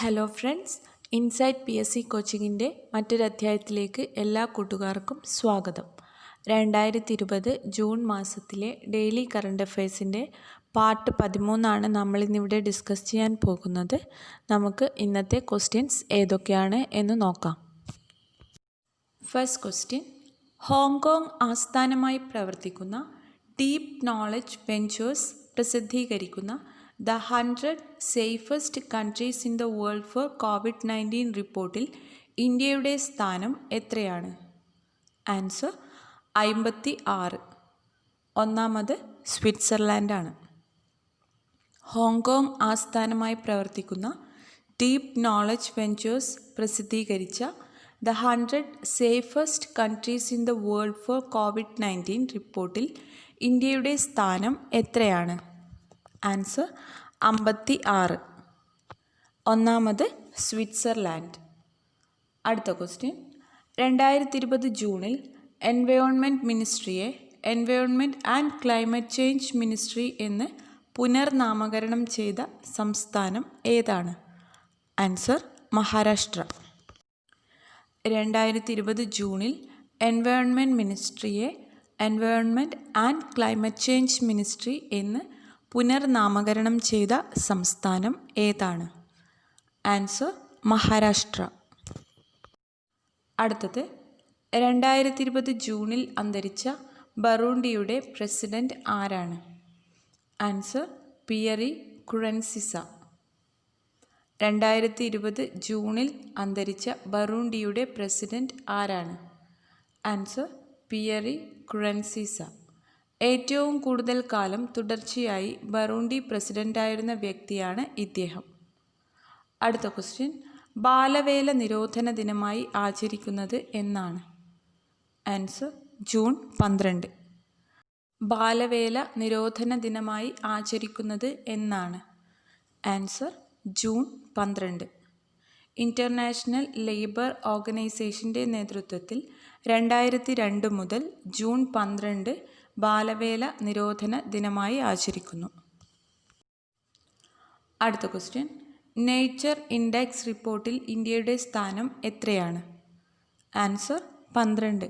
Hello friends, insight PSC കോച്ചിങ്ങിൻ്റെ മറ്റൊരധ്യായത്തിലേക്ക് എല്ലാ കൂട്ടുകാർക്കും സ്വാഗതം. 2020 ജൂൺ മാസത്തിലെ ഡെയിലി കറണ്ട് അഫയേഴ്സിൻ്റെ പാർട്ട് 13 നമ്മളിന്നിവിടെ ഡിസ്കസ് ചെയ്യാൻ പോകുന്നത്. നമുക്ക് ഇന്നത്തെ ക്വസ്റ്റ്യൻസ് ഏതൊക്കെയാണ് എന്ന് നോക്കാം. ഫസ്റ്റ് ക്വസ്റ്റ്യൻ: ഹോങ്കോങ് ആസ്ഥാനമായി പ്രവർത്തിക്കുന്ന ഡീപ് നോളജ് വെഞ്ചേഴ്സ് പ്രസിദ്ധീകരിക്കുന്ന the 100 safest countries in the world four COVID-19 റിപ്പോർട്ടിൽ ഇന്ത്യയുടെ സ്ഥാനം എത്രയാണ്? ആൻസർ 56. ഒന്നാമത് സ്വിറ്റ്സർലാൻഡാണ്. ഹോങ്കോങ് ആസ്ഥാനമായി പ്രവർത്തിക്കുന്ന ഡീപ് നോളജ് വെഞ്ചേഴ്സ് പ്രസിദ്ധീകരിച്ച the 100 safest countries in the world four COVID-19 റിപ്പോർട്ടിൽ ഇന്ത്യയുടെ സ്ഥാനം എത്രയാണ്? ആൻസർ 56. ഒന്നാമത് സ്വിറ്റ്സർലാൻഡ്. അടുത്ത ക്വസ്റ്റ്യൻ: 2020 ജൂണിൽ എൻവയോൺമെൻറ്റ് മിനിസ്ട്രിയെ environment and climate change ministry എന്ന് പുനർനാമകരണം ചെയ്ത സംസ്ഥാനം ഏതാണ്? ആൻസർ മഹാരാഷ്ട്ര. 2020 ജൂണിൽ എൻവയോൺമെൻറ്റ് മിനിസ്ട്രിയെ environment and climate change ministry എന്ന് പുനർനാമകരണം ചെയ്ത സംസ്ഥാനം ഏതാണ്? ആൻസർ മഹാരാഷ്ട്ര. അടുത്തത്: 2020 ജൂണിൽ അന്തരിച്ച ബറൂണ്ടിയുടെ പ്രസിഡന്റ് ആരാണ്? Answer Pierre Nkurunziza. 2020 ജൂണിൽ അന്തരിച്ച ബറൂണ്ടിയുടെ പ്രസിഡന്റ് ആരാണ്? Answer Pierre Nkurunziza. ഏറ്റവും കൂടുതൽ കാലം തുടർച്ചയായി ബറൂണ്ടി പ്രസിഡന്റായിരുന്ന വ്യക്തിയാണ് ഇദ്ദേഹം. അടുത്ത ക്വസ്റ്റ്യൻ: ബാലവേല നിരോധന ദിനമായി ആചരിക്കുന്നത് എന്നാണ്? Answer June 12. ബാലവേല നിരോധന ദിനമായി ആചരിക്കുന്നത് എന്നാണ്? Answer June 12. ഇൻ്റർനാഷണൽ ലേബർ ഓർഗനൈസേഷൻ്റെ നേതൃത്വത്തിൽ 2002 മുതൽ ജൂൺ 12 ബാലവേല നിരോധന ദിനമായി ആചരിക്കുന്നു. അടുത്ത ക്വസ്റ്റ്യൻ: നേച്ചർ ഇൻഡെക്സ് റിപ്പോർട്ടിൽ ഇന്ത്യയുടെ സ്ഥാനം എത്രയാണ്? ആൻസർ 12.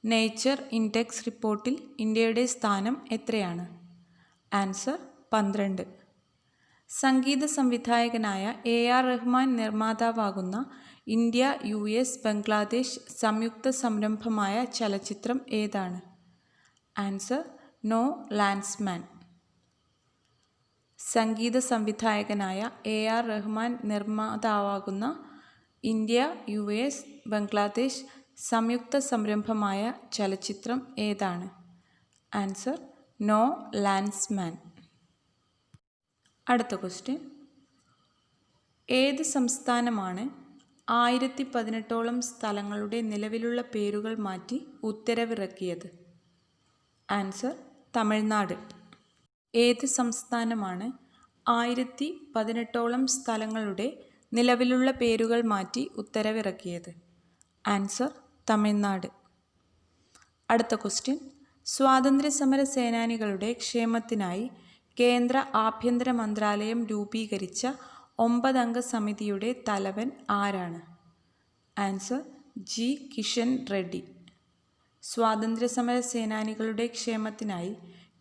നേച്ചർ ഇൻഡെക്സ് റിപ്പോർട്ടിൽ ഇന്ത്യയുടെ സ്ഥാനം എത്രയാണ്? ആൻസർ 12. സംഗീത സംവിധായകനായ AR റഹ്മാൻ നിർമ്മാതാവാകുന്ന ഇന്ത്യ US ബംഗ്ലാദേശ് സംയുക്ത സംരംഭമായ ചലച്ചിത്രം ഏതാണ്? Answer no ലാൻഡ്സ്മാൻ. സംഗീത സംവിധായകനായ AR റഹ്മാൻ നിർമ്മാതാവാകുന്ന ഇന്ത്യ US ബംഗ്ലാദേശ് സംയുക്ത സംരംഭമായ ചലച്ചിത്രം ഏതാണ്? Answer no land's man. അടുത്ത ക്വസ്റ്റ്യൻ: ഏത് സംസ്ഥാനമാണ് 1018ഓളം സ്ഥലങ്ങളുടെ നിലവിലുള്ള പേരുകൾ മാറ്റി ഉത്തരവിറക്കിയത്? ആൻസർ തമിഴ്നാട്. ഏത് സംസ്ഥാനമാണ് 1018ഓളം സ്ഥലങ്ങളുടെ നിലവിലുള്ള പേരുകൾ മാറ്റി ഉത്തരവിറക്കിയത്? ആൻസർ തമിഴ്നാട്. അടുത്ത ക്വസ്റ്റ്യൻ: സ്വാതന്ത്ര്യസമര സേനാനികളുടെ ക്ഷേമത്തിനായി കേന്ദ്ര ആഭ്യന്തര മന്ത്രാലയം രൂപീകരിച്ച 9 അംഗ സമിതിയുടെ തലവൻ ആരാണ്? Answer G. കിഷൻ റെഡ്ഡി. സ്വാതന്ത്ര്യസമര സേനാനികളുടെ ക്ഷേമത്തിനായി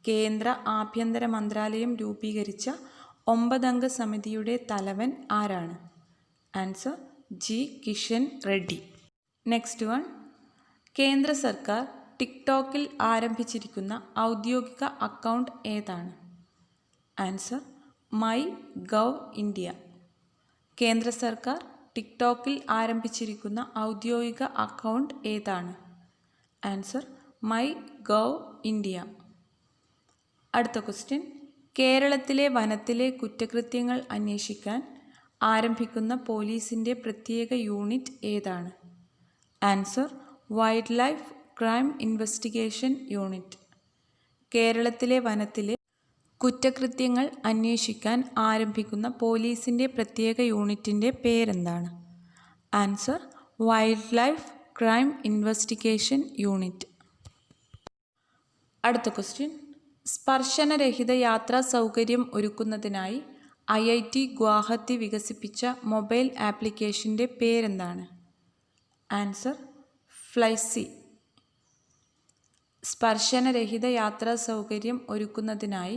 കേന്ദ്ര ആഭ്യന്തര മന്ത്രാലയം രൂപീകരിച്ച 9 അംഗ സമിതിയുടെ തലവൻ ആരാണ്? Answer G. Kishan Reddy. Next one: കേന്ദ്ര സർക്കാർ ടിക്ടോക്കിൽ ആരംഭിച്ചിരിക്കുന്ന ഔദ്യോഗിക അക്കൗണ്ട് ഏതാണ്? Answer my gov India. കേന്ദ്ര സർക്കാർ ടിക്ടോക്കിൽ ആരംഭിച്ചിരിക്കുന്ന ഔദ്യോഗിക അക്കൗണ്ട് ഏതാണ്? Answer my gov India. അടുത്ത ക്വസ്റ്റ്യൻ: കേരളത്തിലെ വനത്തിലെ കുറ്റകൃത്യങ്ങൾ അന്വേഷിക്കാൻ ആരംഭിക്കുന്ന പോലീസിൻ്റെ പ്രത്യേക യൂണിറ്റ് ഏതാണ്? Answer wild life crime investigation unit. കേരളത്തിലെ വനത്തിലെ കുറ്റകൃത്യങ്ങൾ അന്വേഷിക്കാൻ ആരംഭിക്കുന്ന പോലീസിൻ്റെ പ്രത്യേക യൂണിറ്റിൻ്റെ പേരെന്താണ്? Answer wild life crime investigation unit. അടുത്ത ക്വസ്റ്റ്യൻ: സ്പർശനരഹിത യാത്രാ സൗകര്യം ഒരുക്കുന്നതിനായി IIT ഗുവാഹത്തി വികസിപ്പിച്ച മൊബൈൽ ആപ്ലിക്കേഷൻ്റെ പേരെന്താണ്? ആൻസർ ഫ്ലൈസി. സ്പർശനരഹിത യാത്രാ സൗകര്യം ഒരുക്കുന്നതിനായി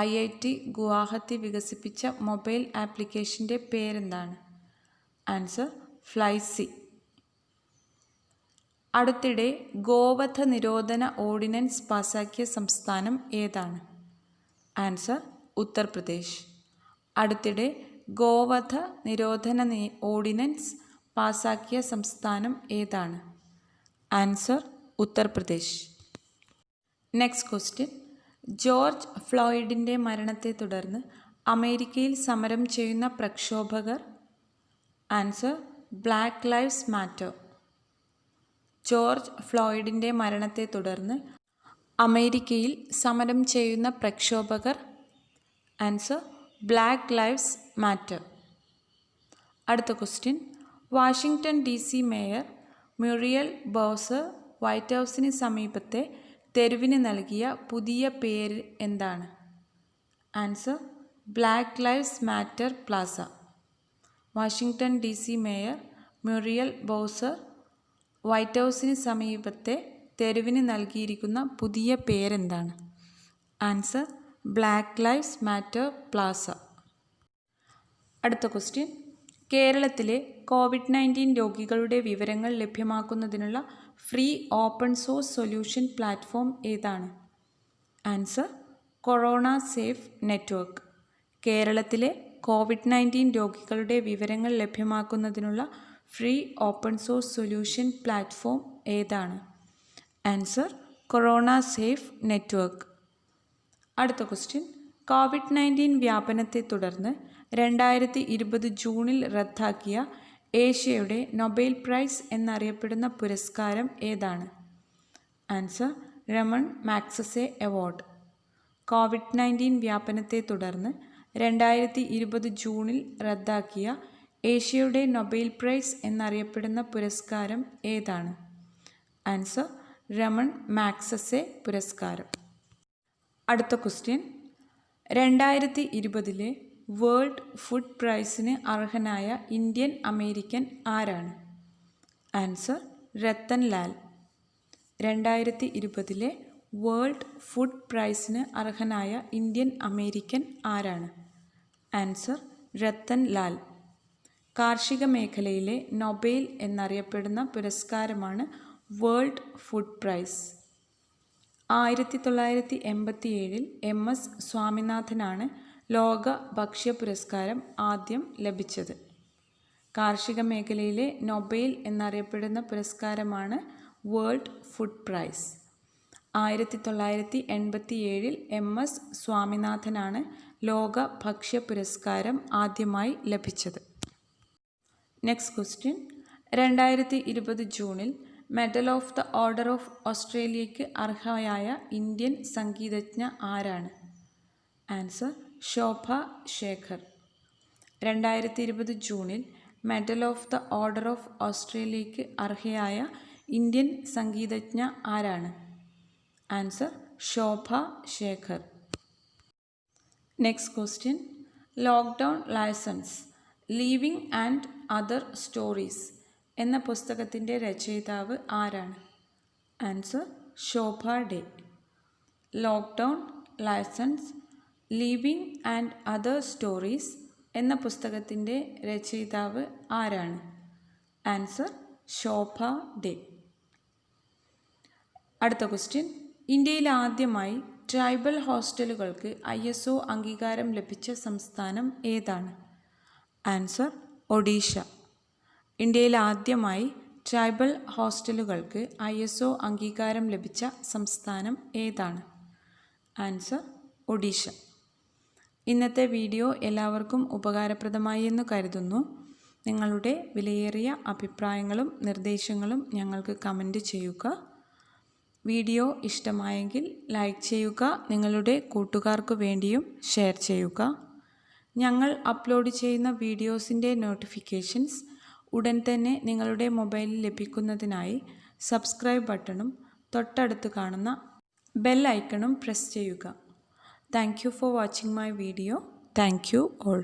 IIT ഗുവാഹത്തി വികസിപ്പിച്ച മൊബൈൽ ആപ്ലിക്കേഷൻ്റെ പേരെന്താണ്? Answer Flysy. അടുത്തിടെ ഗോവധ നിരോധന ഓർഡിനൻസ് പാസാക്കിയ സംസ്ഥാനം ഏതാണ്? ആൻസർ ഉത്തർപ്രദേശ്. അടുത്തിടെ ഗോവധ നിരോധന ഓർഡിനൻസ് പാസാക്കിയ സംസ്ഥാനം ഏതാണ്? Answer Uttar Pradesh. Next question. George ഫ്ലോയിഡിൻ്റെ മരണത്തെ തുടർന്ന് അമേരിക്കയിൽ സമരം ചെയ്യുന്ന പ്രക്ഷോഭകർ? Answer black lives matter. George ഫ്ലോയിഡിൻ്റെ മരണത്തെ തുടർന്ന് അമേരിക്കയിൽ സമരം ചെയ്യുന്ന പ്രക്ഷോഭകർ? Answer black lives matter. അടുത്ത question. Washington DC mayor Muriel Bowser white ഹൗസിന് സമീപത്തെ തെരുവിന് നൽകിയ പുതിയ പേര് എന്താണ്? Answer black lives matter Plaza. Washington DC mayor Muriel Bowser white ഹൗസിന് സമീപത്തെ തെരുവിന് നൽകിയിരിക്കുന്ന പുതിയ പേരെന്താണ്? Answer black lives matter plaza. അടുത്ത ക്വസ്റ്റ്യൻ. കേരളത്തിലെ COVID-19 രോഗികളുടെ വിവരങ്ങൾ ലഭ്യമാക്കുന്നതിനുള്ള free open source solution platform ഏതാണ്? Answer corona safe network. കേരളത്തിലെ COVID-19 രോഗികളുടെ വിവരങ്ങൾ ലഭ്യമാക്കുന്നതിനുള്ള free open source solution platform ഏതാണ്? Answer corona safe network. അടുത്ത ക്വസ്റ്റ്യൻ. COVID-19 വ്യാപനത്തെ തുടർന്ന് 2020 ജൂണിൽ റദ്ദാക്കിയ ഏഷ്യയുടെ നൊബേൽ പ്രൈസ് എന്നറിയപ്പെടുന്ന പുരസ്കാരം ഏതാണ്? Answer Raman Magsaysay award. COVID-19 വ്യാപനത്തെ തുടർന്ന് 2020 ജൂണിൽ റദ്ദാക്കിയ ഏഷ്യയുടെ നൊബേൽ പ്രൈസ് എന്നറിയപ്പെടുന്ന പുരസ്കാരം ഏതാണ്? ആൻസർ രമൺ മാഗ്സസെ പുരസ്കാരം. അടുത്ത ക്വസ്റ്റ്യൻ. 2020 വേൾഡ് ഫുഡ് പ്രൈസിന് അർഹനായ ഇന്ത്യൻ അമേരിക്കൻ ആരാണ്? Answer Rattan Lal. 2020 world food പ്രൈസിന് അർഹനായ ഇന്ത്യൻ അമേരിക്കൻ ആരാണ്? ആൻസർ രത്തൻ ലാൽ. കാർഷിക മേഖലയിലെ നൊബേൽ എന്നറിയപ്പെടുന്ന പുരസ്കാരമാണ് വേൾഡ് ഫുഡ് പ്രൈസ്. 1987 MS സ്വാമിനാഥനാണ് ലോക ഭക്ഷ്യ പുരസ്കാരം ആദ്യം ലഭിച്ചത്. കാർഷിക മേഖലയിലെ നൊബേൽ എന്നറിയപ്പെടുന്ന പുരസ്കാരമാണ് വേൾഡ് ഫുഡ് പ്രൈസ്. 1987 MS സ്വാമിനാഥനാണ് ലോക ഭക്ഷ്യ പുരസ്കാരം ആദ്യമായി ലഭിച്ചത്. Next question. 2020 ജൂണിൽ medal of the order of ഓസ്ട്രേലിയയ്ക്ക് അർഹയായ ഇന്ത്യൻ സംഗീതജ്ഞ ആരാണ്? ആൻസർ ശോഭ ശേഖർ. 2020 ജൂണിൽ medal of the order of ഓസ്ട്രേലിയയ്ക്ക് അർഹയായ ഇന്ത്യൻ സംഗീതജ്ഞ ആരാണ്? Answer Shobha Shekhar. Next question. Lockdown liaisons leaving and other stories എന്ന പുസ്തകത്തിൻ്റെ രചയിതാവ് ആരാണ്? Answer Shobhaa De. Lockdown liaisons leaving and other stories എന്ന പുസ്തകത്തിൻ്റെ രചയിതാവ് ആരാണ്? ആൻസർ ശോഭ ഡേ. അടുത്ത ക്വസ്റ്റ്യൻ. ഇന്ത്യയിൽ ആദ്യമായി ട്രൈബൽ ഹോസ്റ്റലുകൾക്ക് ISO അംഗീകാരം ലഭിച്ച സംസ്ഥാനം ഏതാണ്? ആൻസർ ഒഡീഷ. ഇന്ത്യയിൽ ആദ്യമായി ട്രൈബൽ ഹോസ്റ്റലുകൾക്ക് ISO അംഗീകാരം ലഭിച്ച സംസ്ഥാനം ഏതാണ്? ആൻസർ ഒഡീഷ. ഇന്നത്തെ വീഡിയോ എല്ലാവർക്കും ഉപകാരപ്രദമായി എന്ന് കരുതുന്നു. നിങ്ങളുടെ വിലയേറിയ അഭിപ്രായങ്ങളും നിർദ്ദേശങ്ങളും ഞങ്ങൾക്ക് കമൻറ്റ് ചെയ്യുക. വീഡിയോ ഇഷ്ടമായെങ്കിൽ ലൈക്ക് ചെയ്യുക. നിങ്ങളുടെ കൂട്ടുകാർക്ക് വേണ്ടിയും ഷെയർ ചെയ്യുക. ഞങ്ങൾ അപ്ലോഡ് ചെയ്യുന്ന വീഡിയോസിൻ്റെ നോട്ടിഫിക്കേഷൻസ് ഉടൻ തന്നെ നിങ്ങളുടെ മൊബൈലിൽ ലഭിക്കുന്നതിനായി സബ്സ്ക്രൈബ് ബട്ടണും തൊട്ടടുത്ത് കാണുന്ന ബെൽ ഐക്കണും പ്രസ് ചെയ്യുക. Thank you for watching my video. Thank you all.